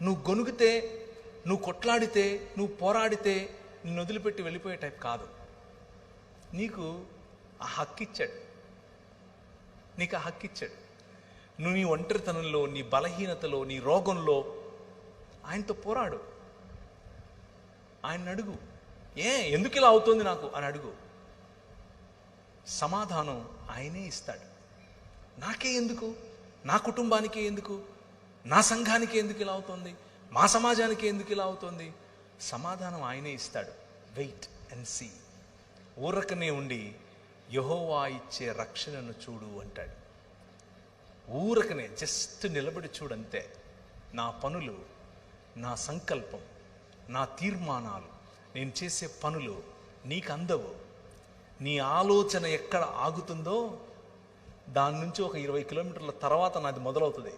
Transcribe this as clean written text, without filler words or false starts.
నువ్వు గొనుగితే, నువ్వు కొట్లాడితే, నువ్వు పోరాడితే నిన్ను వదిలిపెట్టి వెళ్ళిపోయే టైప్ కాదు. నీకు ఆ హక్కు ఇచ్చాడు. నీకు ఆ హక్కు ఇచ్చాడు. నువ్వు నీ ఒంటరితనంలో, నీ బలహీనతలో, నీ రోగంలో ఆయనతో పోరాడు. ఆయన అడుగు, ఎందుకు ఇలా అవుతుంది నాకు అని అడుగు. సమాధానం ఆయనే ఇస్తాడు. నాకే ఎందుకు, నా కుటుంబానికే ఎందుకు, నా సంఘానికి ఎందుకు ఇలా అవుతుంది, మా సమాజానికి ఎందుకు ఇలా అవుతుంది? సమాధానం ఆయనే ఇస్తాడు. Wait and see. ఊరకనే ఉండి యెహోవా ఇచ్చే రక్షణను చూడు అంటాడు. ఊరకనే జస్ట్ నిలబడి చూడంతే. నా పనులు, నా సంకల్పం, నా తీర్మానాలు, నేను చేసే పనులు నీకు అందవు. నీ ఆలోచన ఎక్కడ ఆగుతుందో దాని నుంచి ఒక 20 కిలోమీటర్ల తర్వాత నాది మొదలవుతుంది.